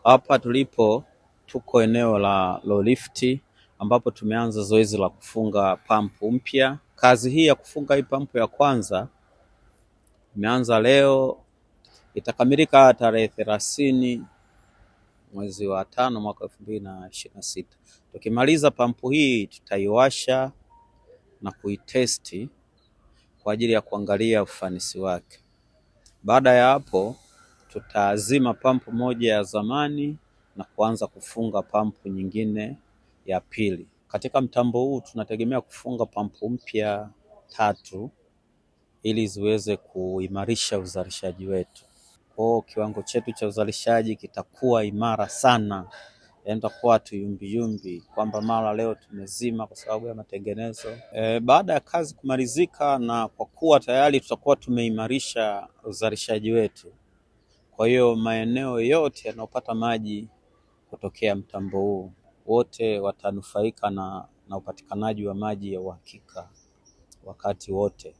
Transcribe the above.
Hapa tulipo tuko eneo la low lift ambapo tumeanza zoezi la kufunga pampu mpya. Kazi hii ya kufunga hii pampu ya kwanza imeanza leo, itakamilika tarehe 30 mwezi wa 5 mwaka 2026. Tukimaliza pampu hii tutaiwasha na kuitesti kwa ajili ya kuangalia ufanisi wake. Baada ya hapo tutazima pampu moja ya zamani na kuanza kufunga pampu nyingine ya pili. Katika mtambo huu tunategemea kufunga pampu mpya 3 ili ziweze kuimarisha uzalishaji wetu. Kwa kiwango chetu cha uzalishaji kitakuwa imara sana. Tutakuwa tuyumbi kwamba mara leo tumezima kwa sababu ya matengenezo. Baada ya kazi kumalizika na kwa kuwa tayari tutakuwa tumeimarisha uzalishaji wetu, kwa hiyo maeneo yote yanayopata maji kutokea mtambo huu wote watanufaika na upatikanaji wa maji ya uhakika wakati wote.